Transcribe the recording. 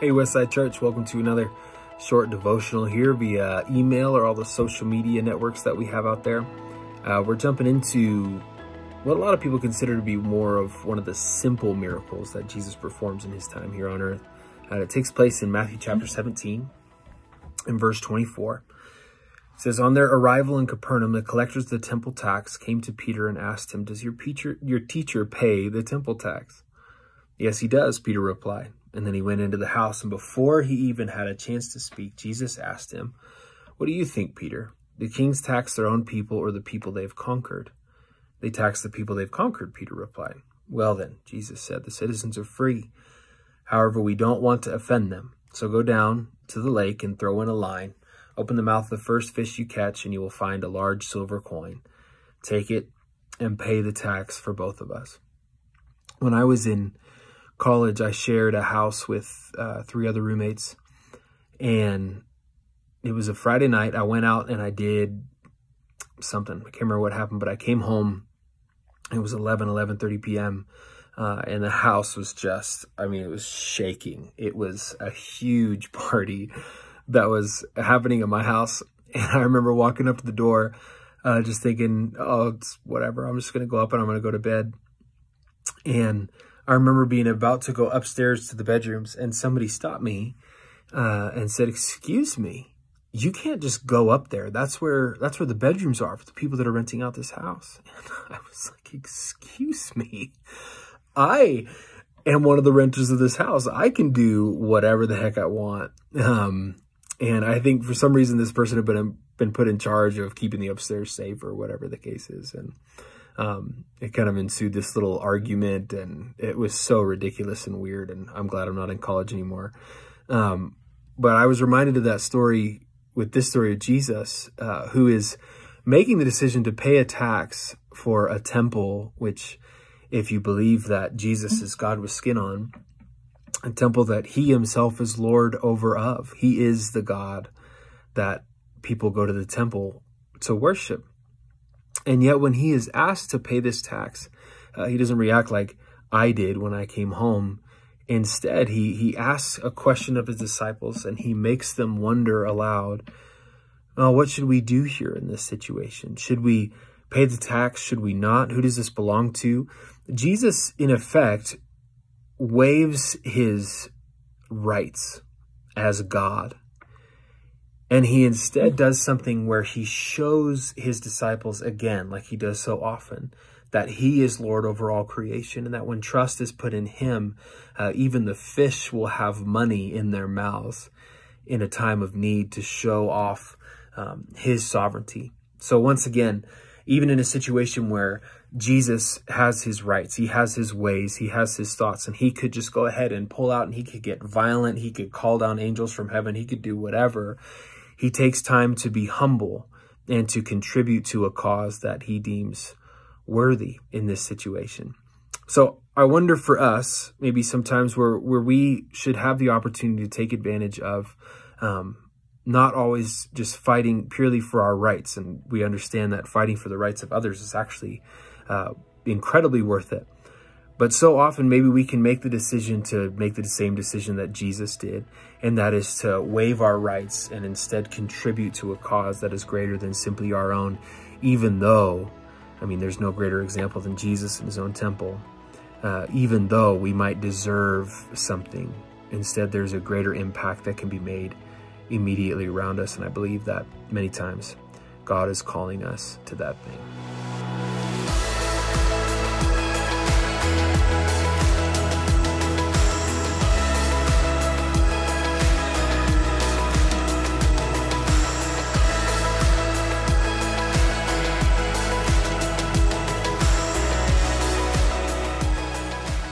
Hey Westside Church, welcome to another short devotional here via email or all the social media networks that we have out there. We're jumping into what a lot of people consider to be more of one of the simple miracles that Jesus performs in his time here on earth. It takes place in Matthew chapter 17 and verse 24. It says, "On their arrival in Capernaum, the collectors of the temple tax came to Peter and asked him, 'Does your teacher pay the temple tax?' 'Yes, he does,' Peter replied. And then he went into the house, and before he even had a chance to speak, Jesus asked him, 'What do you think, Peter? The kings tax their own people or the people they've conquered?' 'They tax the people they've conquered,' Peter replied. 'Well then,' Jesus said, 'the citizens are free. However, we don't want to offend them. So go down to the lake and throw in a line. Open the mouth of the first fish you catch, and you will find a large silver coin. Take it and pay the tax for both of us.'" When I was in college, I shared a house with 3 other roommates, and it was a Friday night. I went out and I did something. I can't remember what happened, but I came home. It was 11:30 p.m. And the house was just, it was shaking. It was a huge party that was happening at my house. And I remember walking up to the door, just thinking, oh, it's whatever. I'm just going to go up and I'm going to go to bed. And I remember being about to go upstairs to the bedrooms, and somebody stopped me and said, "Excuse me, you can't just go up there. That's where the bedrooms are for the people that are renting out this house." And I was like, "Excuse me, I am one of the renters of this house. I can do whatever the heck I want." And I think for some reason this person had been put in charge of keeping the upstairs safe or whatever the case is. And it kind of ensued this little argument, and it was so ridiculous and weird, and I'm glad I'm not in college anymore. But I was reminded of that story with this story of Jesus, who is making the decision to pay a tax for a temple, which, if you believe that Jesus is God with skin on, a temple that he himself is Lord over of. He is the God that people go to the temple to worship. And yet when he is asked to pay this tax, he doesn't react like I did when I came home. Instead, he asks a question of his disciples, and he makes them wonder aloud, what should we do here in this situation? Should we pay the tax? Should we not? Who does this belong to? Jesus, in effect, waives his rights as God. And he instead does something where he shows his disciples again, like he does so often, that he is Lord over all creation, and that when trust is put in him, even the fish will have money in their mouths in a time of need to show off his sovereignty. So once again, even in a situation where Jesus has his rights, he has his ways, he has his thoughts, and he could just go ahead and pull out, and he could get violent, he could call down angels from heaven, he could do whatever. He takes time to be humble and to contribute to a cause that he deems worthy in this situation. So I wonder for us, maybe sometimes where we should have the opportunity to take advantage of not always just fighting purely for our rights. And we understand that fighting for the rights of others is actually incredibly worth it. But so often maybe we can make the decision to make the same decision that Jesus did, and that is to waive our rights and instead contribute to a cause that is greater than simply our own, even though, there's no greater example than Jesus in his own temple. Even though we might deserve something, instead there's a greater impact that can be made immediately around us, and I believe that many times God is calling us to that thing.